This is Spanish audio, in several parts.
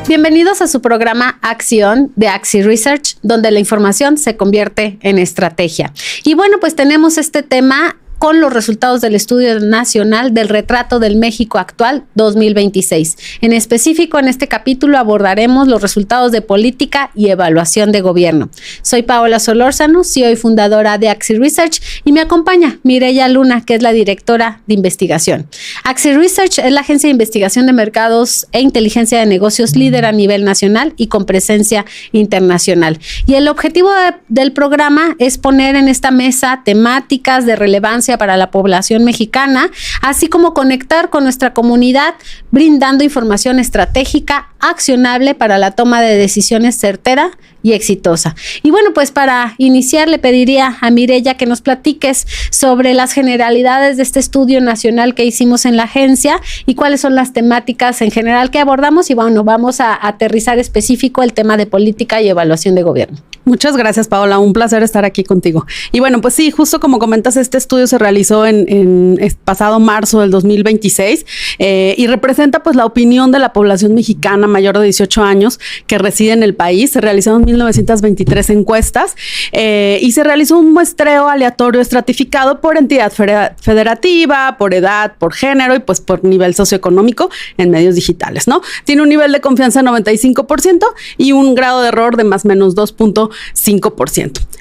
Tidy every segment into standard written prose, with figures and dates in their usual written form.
Bienvenidos a su programa Acción de Axi Research, donde la información se convierte en estrategia. Y bueno, pues tenemos este tema con los resultados del Estudio Nacional del Retrato del México Actual 2026. En específico, en este capítulo abordaremos los resultados de política y evaluación de gobierno. Soy Paola Solórzano, CEO y fundadora de Axi Research, y me acompaña Mireya Luna, que es la directora de investigación. Axi Research es la agencia de investigación de mercados e inteligencia de negocios líder a nivel nacional y con presencia internacional. Y el objetivo del programa es poner en esta mesa temáticas de relevancia para la población mexicana, así como conectar con nuestra comunidad, brindando información estratégica accionable para la toma de decisiones certera y exitosa. Y bueno, pues para iniciar le pediría a Mireya que nos platiques sobre las generalidades de este estudio nacional que hicimos en la agencia y cuáles son las temáticas en general que abordamos, y bueno, vamos a aterrizar específico el tema de política y evaluación de gobierno. Muchas gracias, Paola. Un placer estar aquí contigo. Y bueno, pues sí, justo como comentas, este estudio se realizó en pasado marzo del 2026 y representa pues la opinión de la población mexicana mayor de 18 años que reside en el país. Se realizaron 1923 encuestas y se realizó un muestreo aleatorio estratificado por entidad federativa, por edad, por género y pues por nivel socioeconómico en medios digitales, ¿no? Tiene un nivel de confianza de 95% y un grado de error de más o menos 2.5%.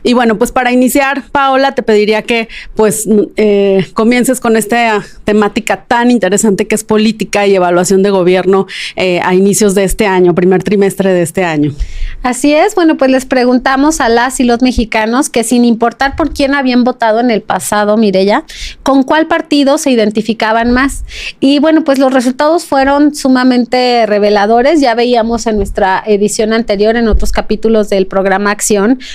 Y bueno, pues para iniciar, Paola, te pediría que pues comiences con esta temática tan interesante que es política y evaluación de gobierno a inicios de este año, primer trimestre de este año. Así es, bueno, pues les preguntamos a las y los mexicanos que sin importar por quién habían votado en el pasado, Mireya, con cuál partido se identificaban más. Y bueno, pues los resultados fueron sumamente reveladores. Ya veíamos en nuestra edición anterior, en otros capítulos del programa Acción,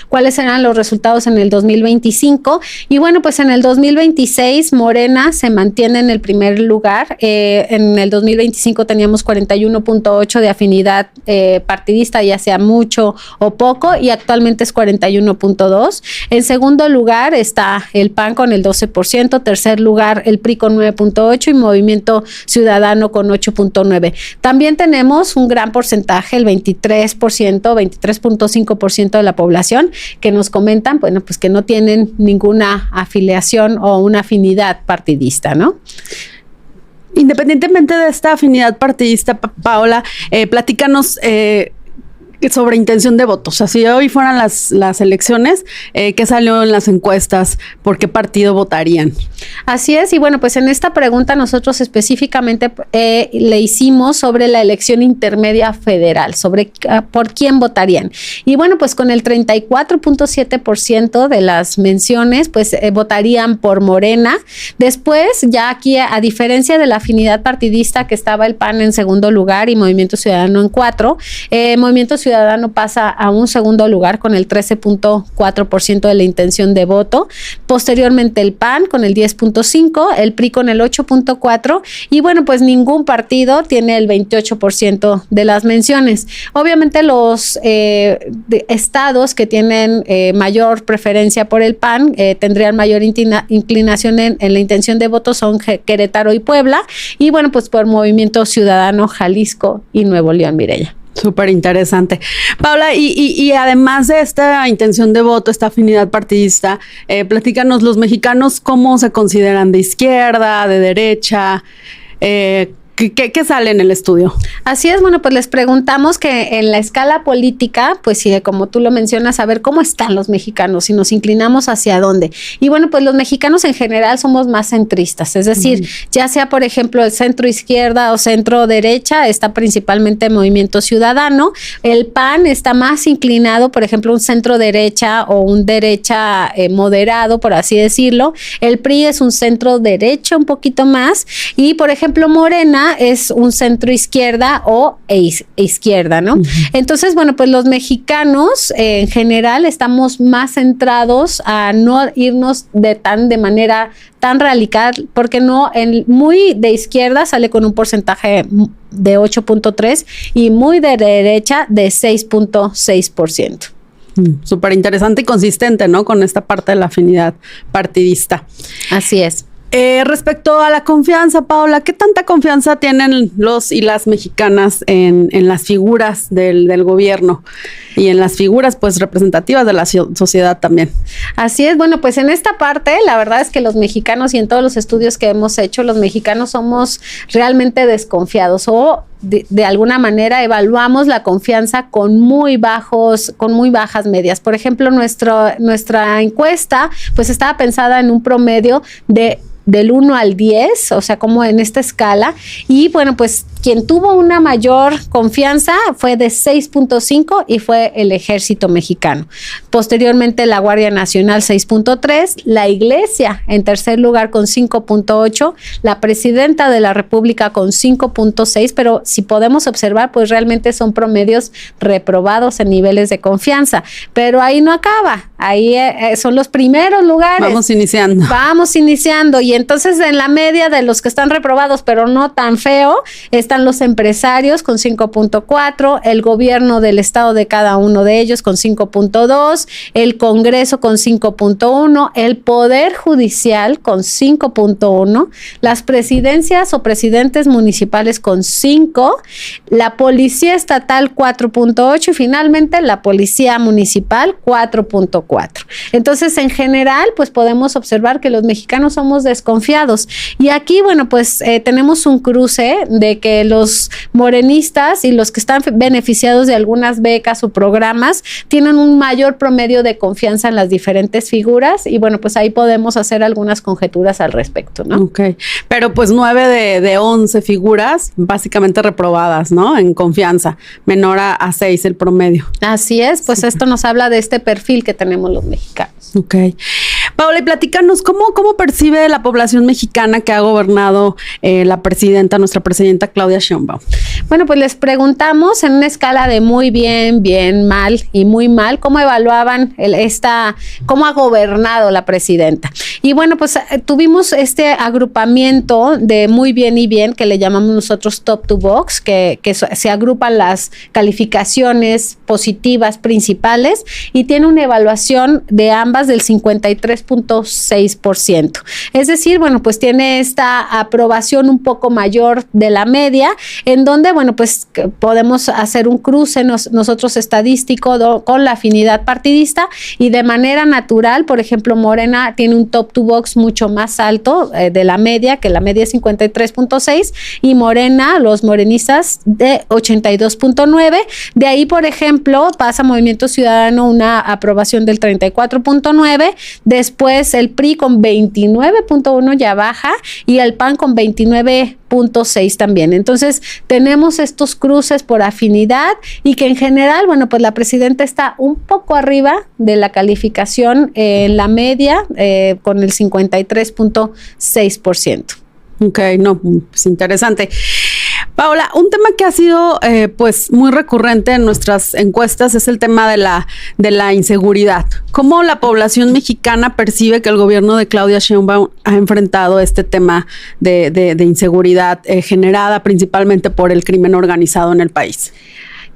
cuáles eran los resultados en el 2025. Y bueno, pues en el 2026 Morena se mantiene en el primer lugar. En el 2025 teníamos 41.8 de afinidad partidista, ya sea mucho o poco, y actualmente es 41.2. En segundo lugar está el PAN con el 12%, tercer lugar el PRI con 9.8 y Movimiento Ciudadano con 8.9. También tenemos un gran porcentaje, el 23.5% de la población, que nos comentan, bueno, pues que no tienen ninguna afiliación o una afinidad partidista, ¿no? Independientemente de esta afinidad partidista, Paola, platícanos sobre intención de voto. O sea, si hoy fueran las elecciones, ¿qué salió en las encuestas? ¿Por qué partido votarían? Así es, y bueno, pues en esta pregunta nosotros específicamente le hicimos sobre la elección intermedia federal, sobre por quién votarían. Y bueno, pues con el 34.7% de las menciones, pues votarían por Morena. Después, ya aquí, a diferencia de la afinidad partidista, que estaba el PAN en segundo lugar y Movimiento Ciudadano en 4, Movimiento Ciudadano pasa a un segundo lugar con el 13.4% de la intención de voto. Posteriormente el PAN con el 10.5%, el PRI con el 8.4%, y bueno, pues ningún partido tiene el 28% de las menciones. Obviamente los estados que tienen mayor preferencia por el PAN tendrían mayor inclinación en la intención de voto son Querétaro y Puebla, y bueno, pues por Movimiento Ciudadano, Jalisco y Nuevo León, Mireya. Súper interesante. Paola, y además de esta intención de voto, esta afinidad partidista, platícanos, los mexicanos, ¿cómo se consideran? ¿De izquierda, de derecha? ¿Qué sale en el estudio? Así es, bueno, pues les preguntamos que en la escala política, pues sí, como tú lo mencionas, a ver cómo están los mexicanos, si nos inclinamos hacia dónde. Y bueno, pues los mexicanos en general somos más centristas, es decir, ya sea, por ejemplo, el centro izquierda o centro derecha, está principalmente Movimiento Ciudadano. El PAN está más inclinado, por ejemplo, un centro derecha o un derecha moderado, por así decirlo. El PRI es un centro derecha un poquito más, y por ejemplo, Morena es un centro izquierda o izquierda, ¿no? Entonces, bueno, pues los mexicanos en general estamos más centrados a no irnos de manera tan radical, porque no, muy de izquierda sale con un porcentaje de 8.3 y muy de derecha de 6.6%. Súper interesante y consistente, ¿no? Con esta parte de la afinidad partidista. Así es. Respecto a la confianza, Paola, ¿qué tanta confianza tienen los y las mexicanas en las figuras del gobierno y en las figuras pues representativas de la sociedad también? Así es, bueno, pues en esta parte la verdad es que los mexicanos y en todos los estudios que hemos hecho, los mexicanos somos realmente desconfiados o de alguna manera evaluamos la confianza con muy bajas medias. Por ejemplo, nuestra encuesta pues estaba pensada en un promedio del 1 al 10, o sea, como en esta escala. Y bueno, pues quien tuvo una mayor confianza fue de 6.5 y fue el Ejército Mexicano. Posteriormente la Guardia Nacional 6.3, la Iglesia en tercer lugar con 5.8, la Presidenta de la República con 5.6, pero si podemos observar, pues realmente son promedios reprobados en niveles de confianza. Pero ahí no acaba, ahí son los primeros lugares. Vamos iniciando. Y entonces en la media de los que están reprobados, pero no tan feo, están los empresarios con 5.4, el gobierno del estado de cada uno de ellos con 5.2, el Congreso con 5.1, el Poder Judicial con 5.1, las presidencias o presidentes municipales con 5, la Policía Estatal 4.8 y finalmente la Policía Municipal 4.4. Entonces, en general, pues podemos observar que los mexicanos somos desconfiados. Y aquí, bueno, pues tenemos un cruce de que los morenistas y los que están beneficiados de algunas becas o programas tienen un mayor promedio de confianza en las diferentes figuras y bueno, pues ahí podemos hacer algunas conjeturas al respecto, ¿no? Ok, pero pues 9 de 11 figuras básicamente reprobadas, ¿no? En confianza, menor a 6 el promedio. Así es, pues sí. Esto nos habla de este perfil que tenemos los mexicanos. Ok. Paola, y platícanos, ¿cómo percibe la población mexicana que ha gobernado nuestra presidenta Claudia Sheinbaum? Bueno, pues les preguntamos en una escala de muy bien, bien, mal y muy mal, cómo evaluaban cómo ha gobernado la presidenta. Y bueno, pues tuvimos este agrupamiento de muy bien y bien, que le llamamos nosotros top to box, que se agrupan las calificaciones positivas principales y tiene una evaluación de ambas del 53.6%. Es decir, bueno, pues tiene esta aprobación un poco mayor de la media, en donde, bueno, pues podemos hacer un cruce nosotros estadístico con la afinidad partidista y de manera natural, por ejemplo, Morena tiene un top to box mucho más alto de la media, que la media es 53.6 y Morena, los morenistas de 82.9. De ahí, por ejemplo, pasa Movimiento Ciudadano una aprobación del 34.9, después el PRI con 29.1 ya baja y el PAN con 29.6 también. Entonces tenemos estos cruces por afinidad y que en general, bueno, pues la presidenta está un poco arriba de la calificación en la media con el 53.6%. Ok, no, pues interesante. Paola, un tema que ha sido pues muy recurrente en nuestras encuestas es el tema de la inseguridad. ¿Cómo la población mexicana percibe que el gobierno de Claudia Sheinbaum ha enfrentado este tema de inseguridad generada principalmente por el crimen organizado en el país?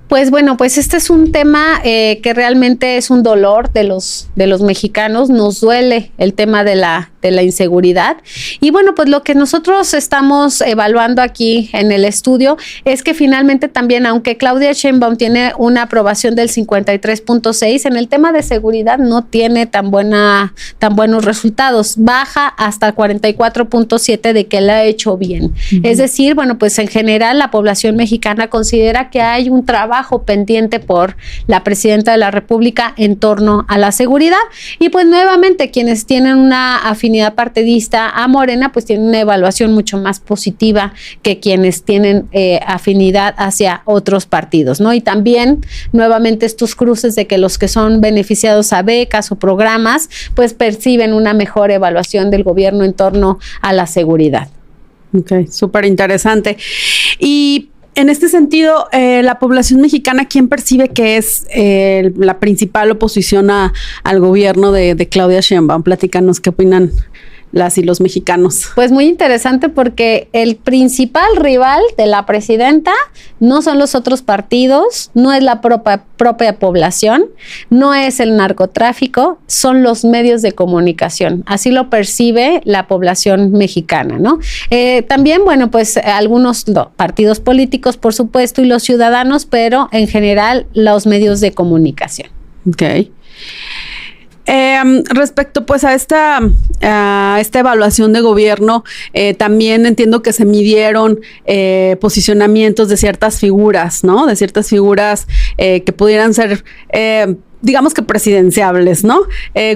Pues bueno, pues este es un tema que realmente es un dolor de los mexicanos. Nos duele el tema de la inseguridad. Y bueno, pues lo que nosotros estamos evaluando aquí en el estudio es que finalmente también, aunque Claudia Sheinbaum tiene una aprobación del 53.6, en el tema de seguridad no tiene tan buenos resultados. Baja hasta 44.7 de que la ha hecho bien. Uh-huh. Es decir, bueno, pues en general la población mexicana considera que hay un trabajo pendiente por la presidenta de la República en torno a la seguridad. Y pues nuevamente quienes tienen una afinidad partidista a Morena, pues tienen una evaluación mucho más positiva que quienes tienen afinidad hacia otros partidos, ¿no? Y también nuevamente estos cruces de que los que son beneficiados a becas o programas, pues perciben una mejor evaluación del gobierno en torno a la seguridad. Ok, súper interesante. Y en este sentido, la población mexicana, ¿quién percibe que es la principal oposición al gobierno de Claudia Sheinbaum? Platícanos qué opinan las y los mexicanos? Pues muy interesante porque el principal rival de la presidenta no son los otros partidos, no es la propia población, no es el narcotráfico, son los medios de comunicación. Así lo percibe la población mexicana, ¿no? También, bueno, pues algunos partidos políticos, por supuesto, y los ciudadanos, pero en general los medios de comunicación. Ok. Respecto pues a esta evaluación de gobierno, también entiendo que se midieron posicionamientos de ciertas figuras, ¿no? De ciertas figuras que pudieran ser digamos que presidenciables, ¿no?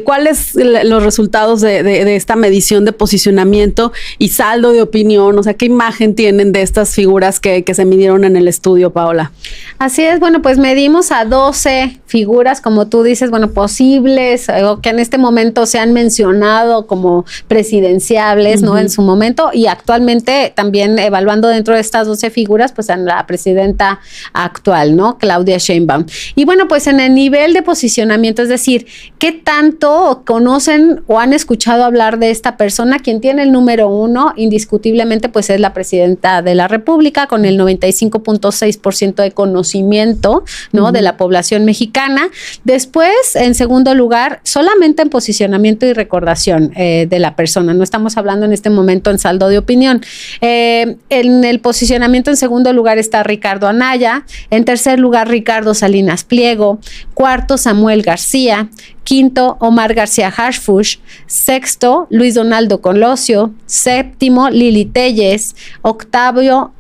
¿Cuáles los resultados de esta medición de posicionamiento y saldo de opinión? O sea, ¿qué imagen tienen de estas figuras que se midieron en el estudio, Paola? Así es, bueno, pues medimos a 12 figuras, como tú dices, bueno, posibles, o que en este momento se han mencionado como presidenciables, ¿no? En su momento, y actualmente también evaluando dentro de estas 12 figuras, pues a la presidenta actual, ¿no? Claudia Sheinbaum. Y bueno, pues en el nivel de posicionamiento, es decir, ¿qué tanto conocen o han escuchado hablar de esta persona? Quien tiene el número 1, indiscutiblemente, pues es la presidenta de la República, con el 95.6% de conocimiento, ¿no? De la población mexicana. Después, en segundo lugar, solamente en posicionamiento y recordación de la persona. No estamos hablando en este momento en saldo de opinión. En el posicionamiento, en segundo lugar, está Ricardo Anaya. En tercer lugar, Ricardo Salinas Pliego. Cuarto, Samuel García. Quinto, Omar García Harfuch. Sexto, Luis Donaldo Colosio. Séptimo, Lili Telles. Octavo,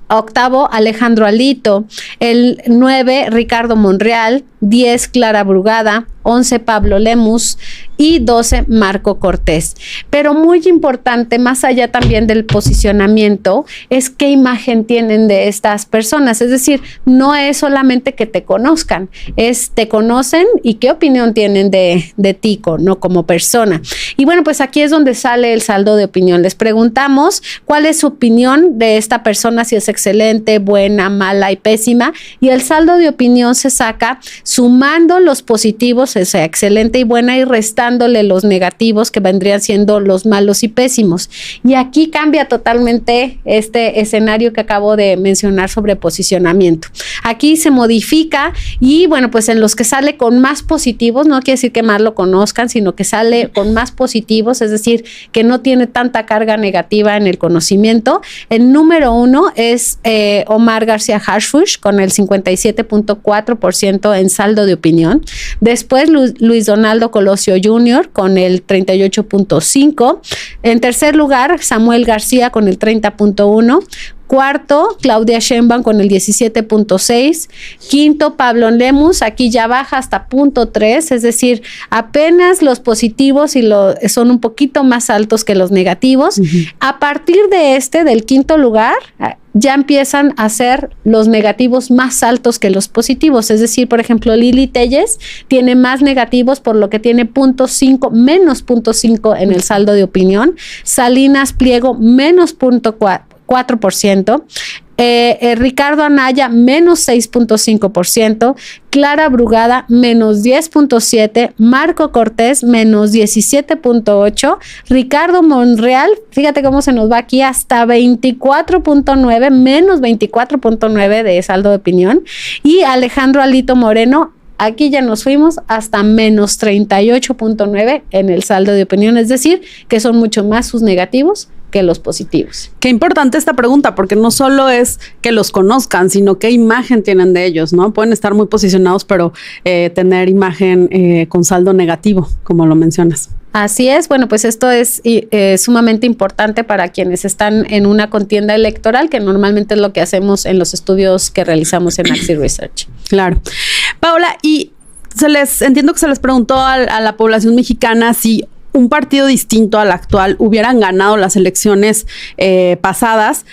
Alejandro Alito. El 9, Ricardo Monreal. 10, Clara Brugada. 11, Pablo Lemus. Y 12, Marco Cortés. Pero muy importante, más allá también del posicionamiento, es qué imagen tienen de estas personas. Es decir, no es solamente que te conozcan, es te conocen y qué opinión tienen de ti, ¿no? Como persona. Y bueno, pues aquí es donde sale el saldo de opinión. Les preguntamos cuál es su opinión de esta persona, si es excelente, buena, mala y pésima. Y el saldo de opinión se saca sumando los positivos, o sea, excelente y buena, y restándole los negativos, que vendrían siendo los malos y pésimos. Y aquí cambia totalmente este escenario que acabo de mencionar sobre posicionamiento. Aquí se modifica y bueno, pues en los que sale con más positivos, no quiere decir que más lo conozcan, sino que sale con más positivos, es decir, que no tiene tanta carga negativa en el conocimiento. El número 1 es Omar García Harfuch, con el 57.4% en saldo de opinión. Después Luis Donaldo Colosio Jr. con el 38.5%. En tercer lugar, Samuel García con el 30.1%. Cuarto, Claudia Sheinbaum con el 17.6%. Quinto, Pablo Lemus, aquí ya baja hasta 0.3%, es decir, apenas los positivos son un poquito más altos que los negativos. A partir de del quinto lugar, ya empiezan a ser los negativos más altos que los positivos. Es decir, por ejemplo, Lili Telles tiene más negativos, por lo que tiene menos 0.5 en el saldo de opinión. Salinas Pliego, menos 0.4%. Ricardo Anaya, menos 6.5%, Clara Brugada, menos 10.7%, Marco Cortés, menos 17.8%, Ricardo Monreal, fíjate cómo se nos va aquí, hasta 24.9%, menos 24.9% de saldo de opinión, y Alejandro Alito Moreno, aquí ya nos fuimos hasta menos 38.9% en el saldo de opinión, es decir, que son mucho más sus negativos que los positivos. Qué importante esta pregunta, porque no solo es que los conozcan, sino qué imagen tienen de ellos, ¿no? Pueden estar muy posicionados, pero tener imagen con saldo negativo, como lo mencionas. Así es, bueno, pues esto es sumamente importante para quienes están en una contienda electoral, que normalmente es lo que hacemos en los estudios que realizamos en Axi Research. Claro. Paola, y entiendo que se les preguntó a la población mexicana si un partido distinto al actual hubieran ganado las elecciones pasadas.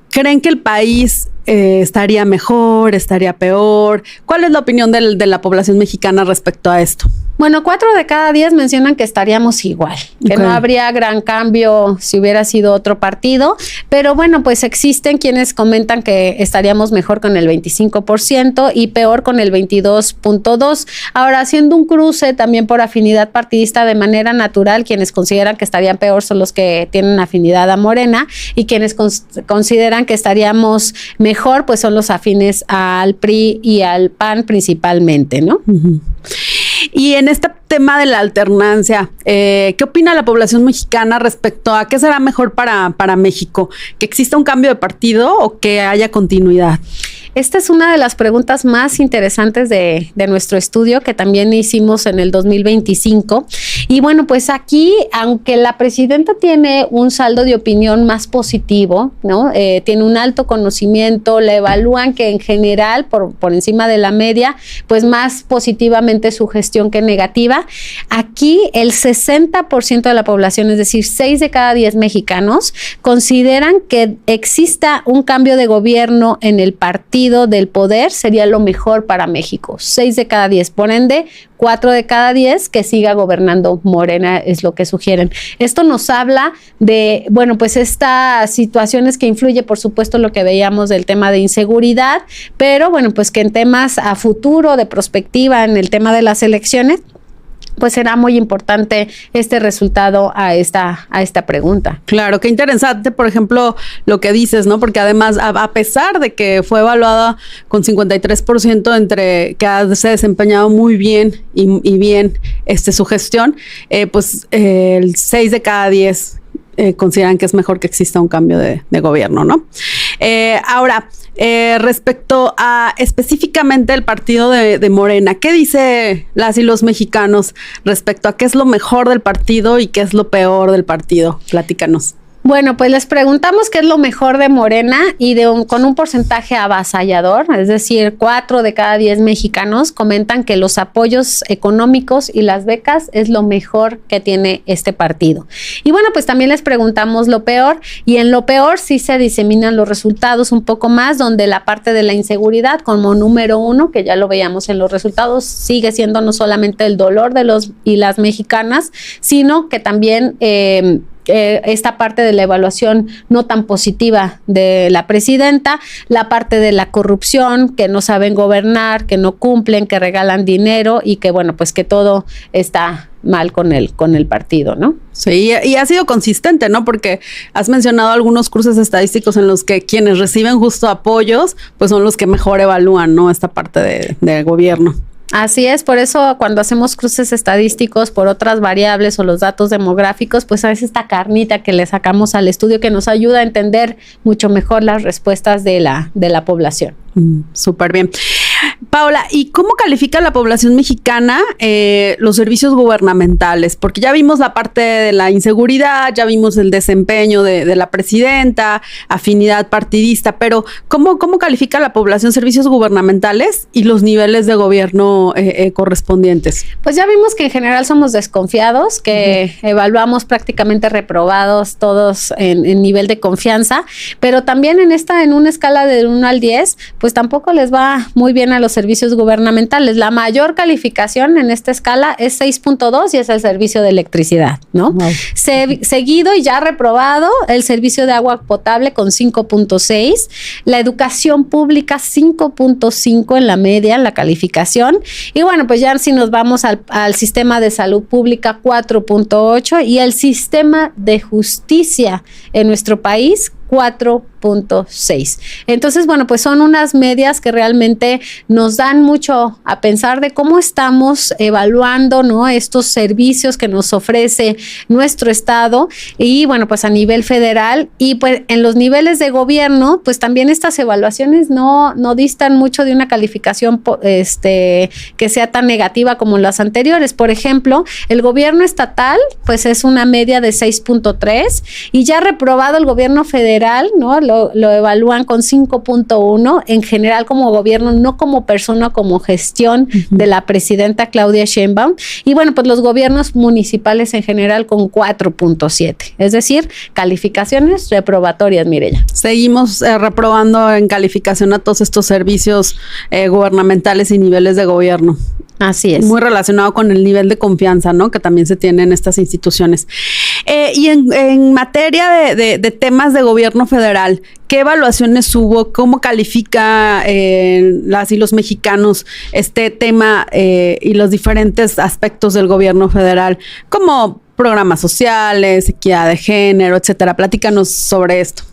¿Creen que el país ¿estaría mejor? ¿Estaría peor? ¿Cuál es la opinión de la población mexicana respecto a esto? Bueno, 4 de cada 10 mencionan que estaríamos igual, que no habría gran cambio si hubiera sido otro partido, pero bueno, pues existen quienes comentan que estaríamos mejor con el 25% y peor con el 22.2%. Ahora, haciendo un cruce también por afinidad partidista de manera natural, quienes consideran que estarían peor son los que tienen afinidad a Morena y quienes consideran que estaríamos mejor, pues son los afines al PRI y al PAN principalmente, ¿no? Uh-huh. Y en este tema de la alternancia, ¿qué opina la población mexicana respecto a qué será mejor para México? ¿Que exista un cambio de partido o que haya continuidad? Esta es una de las preguntas más interesantes de nuestro estudio que también hicimos en el 2025. Y bueno, pues aquí, aunque la presidenta tiene un saldo de opinión más positivo, ¿no? Tiene un alto conocimiento, le evalúan que en general, por encima de la media, pues más positivamente su gestión que negativa. Aquí el 60% de la población, es decir, 6 de cada 10 mexicanos, consideran que exista un cambio de gobierno en el partido del poder sería lo mejor para México. 6 de cada 10, por ende, 4 de cada 10 que siga gobernando Morena es lo que sugieren. Esto nos habla de, bueno, pues estas situaciones que influye, por supuesto, lo que veíamos del tema de inseguridad, pero bueno, pues que en temas a futuro, de perspectiva, en el tema de las elecciones, pues será muy importante este resultado a esta pregunta. Claro, qué interesante, por ejemplo, lo que dices, ¿no? Porque además, a pesar de que fue evaluada con 53% entre que se ha desempeñado muy bien y bien su gestión, pues el 6 de cada 10 consideran que es mejor que exista un cambio de gobierno, ¿no? Ahora, respecto a específicamente el partido de Morena, ¿qué dice las y los mexicanos respecto a qué es lo mejor del partido y qué es lo peor del partido? Platícanos. Bueno, pues les preguntamos qué es lo mejor de Morena y con un porcentaje avasallador, es decir, 4 de cada 10 mexicanos comentan que los apoyos económicos y las becas es lo mejor que tiene este partido. Y bueno, pues también les preguntamos lo peor, y en lo peor sí se diseminan los resultados un poco más, donde la parte de la inseguridad como número 1, que ya lo veíamos en los resultados, sigue siendo no solamente el dolor de los y las mexicanas, sino que también esta parte de la evaluación no tan positiva de la presidenta, la parte de la corrupción, que no saben gobernar, que no cumplen, que regalan dinero y que bueno, pues que todo está mal con el partido, ¿no? Sí, y ha sido consistente, ¿no? Porque has mencionado algunos cruces estadísticos en los que quienes reciben justo apoyos, pues son los que mejor evalúan, ¿no? Esta parte del gobierno. Así es, por eso cuando hacemos cruces estadísticos por otras variables o los datos demográficos, pues es esta carnita que le sacamos al estudio que nos ayuda a entender mucho mejor las respuestas de la población. Súper bien. Paola, ¿y cómo califica la población mexicana los servicios gubernamentales? Porque ya vimos la parte de la inseguridad, ya vimos el desempeño de la presidenta, afinidad partidista, pero ¿cómo califica la población servicios gubernamentales y los niveles de gobierno correspondientes? Pues ya vimos que en general somos desconfiados, que evaluamos prácticamente reprobados todos en nivel de confianza, pero también en una escala de 1 al 10, pues tampoco les va muy bien a los servicios gubernamentales. La mayor calificación en esta escala es 6.2 y es el servicio de electricidad, ¿no? Wow. Seguido y ya reprobado el servicio de agua potable con 5.6, la educación pública 5.5 en la media, en la calificación, y bueno, pues ya si nos vamos al sistema de salud pública 4.8 y el sistema de justicia en nuestro país 4.6. Entonces, bueno, pues son unas medias que realmente nos dan mucho a pensar de cómo estamos evaluando, ¿no?, estos servicios que nos ofrece nuestro estado y, bueno, pues a nivel federal y pues en los niveles de gobierno, pues también estas evaluaciones no distan mucho de una calificación que sea tan negativa como las anteriores. Por ejemplo, el gobierno estatal, pues es una media de 6.3 y ya reprobado el gobierno federal, ¿no?, lo evalúan con 5.1 en general como gobierno, no como persona, como gestión de la presidenta Claudia Sheinbaum. Y bueno, pues los gobiernos municipales en general con 4.7, es decir, calificaciones reprobatorias, Mireya. Seguimos reprobando en calificación a todos estos servicios gubernamentales y niveles de gobierno. Así es. Muy relacionado con el nivel de confianza, ¿no?, que también se tiene en estas instituciones. Y en materia de temas de gobierno federal, ¿qué evaluaciones hubo? ¿Cómo califica las y los mexicanos este tema y los diferentes aspectos del gobierno federal, como programas sociales, equidad de género, etcétera? Platícanos sobre esto.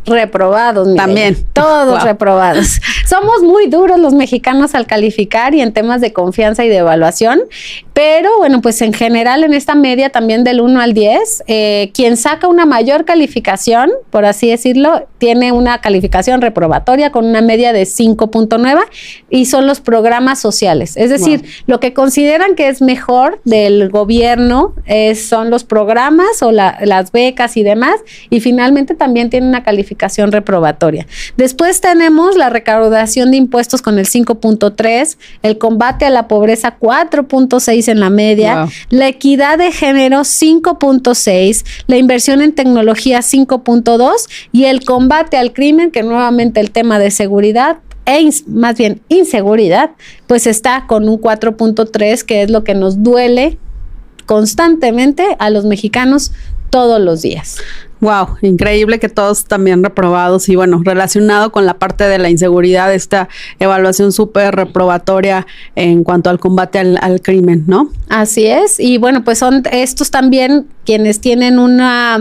Reprobados, Mireya. También. Todos reprobados. Somos muy duros los mexicanos al calificar y en temas de confianza y de evaluación, pero bueno, pues en general en esta media también del 1 al 10, quien saca una mayor calificación, por así decirlo, tiene una calificación reprobatoria con una media de 5.9 y son los programas sociales. Es decir, lo que consideran que es mejor del gobierno son los programas o las becas y demás, y finalmente también tiene una calificación reprobatoria. Después tenemos la recaudación de impuestos con el 5.3, el combate a la pobreza 4.6 en la media, la equidad de género 5.6, la inversión en tecnología 5.2 y el combate al crimen, que nuevamente el tema de seguridad más bien inseguridad, pues está con un 4.3, que es lo que nos duele constantemente a los mexicanos todos los días. Wow, increíble que todos también reprobados y bueno, relacionado con la parte de la inseguridad, esta evaluación súper reprobatoria en cuanto al combate al crimen, ¿no? Así es, y bueno, pues son estos también quienes tienen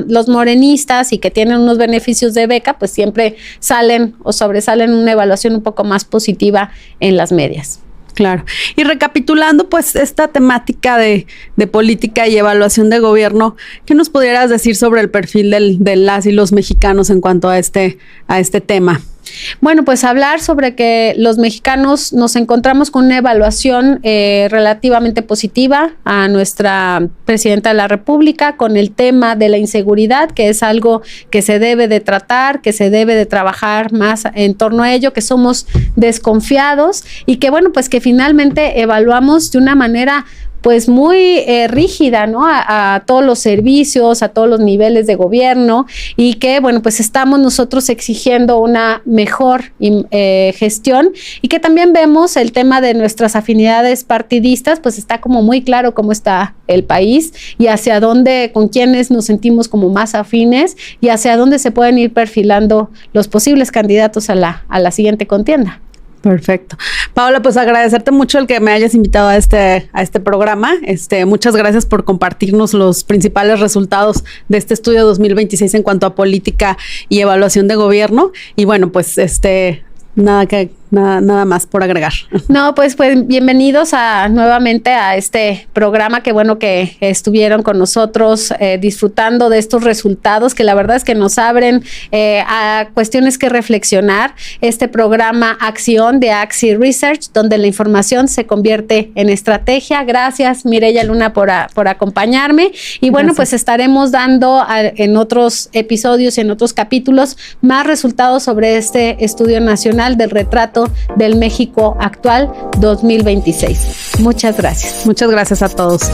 los morenistas y que tienen unos beneficios de beca, pues siempre salen o sobresalen una evaluación un poco más positiva en las medias. Claro. Y recapitulando, pues, esta temática de política y evaluación de gobierno, ¿qué nos pudieras decir sobre el perfil de las y los mexicanos en cuanto a este tema? Bueno, pues hablar sobre que los mexicanos nos encontramos con una evaluación relativamente positiva a nuestra presidenta de la República con el tema de la inseguridad, que es algo que se debe de tratar, que se debe de trabajar más en torno a ello, que somos desconfiados y que bueno, pues que finalmente evaluamos de una manera pues muy rígida, ¿no? A todos los servicios, a todos los niveles de gobierno y que, bueno, pues estamos nosotros exigiendo una mejor gestión y que también vemos el tema de nuestras afinidades partidistas, pues está como muy claro cómo está el país y hacia dónde, con quiénes nos sentimos como más afines y hacia dónde se pueden ir perfilando los posibles candidatos a la siguiente contienda. Perfecto. Paola, pues agradecerte mucho el que me hayas invitado a este programa. Muchas gracias por compartirnos los principales resultados de este estudio 2026 en cuanto a política y evaluación de gobierno. Y bueno, pues nada más por agregar. No, pues bienvenidos nuevamente a este programa. Qué bueno que estuvieron con nosotros disfrutando de estos resultados que la verdad es que nos abren a cuestiones que reflexionar. Este programa Acción de Axi Research, donde la información se convierte en estrategia. Gracias, Mireya Luna, por acompañarme. Y bueno, pues estaremos dando en otros episodios y en otros capítulos más resultados sobre este estudio nacional del retrato del México actual 2026. Muchas gracias. Muchas gracias a todos.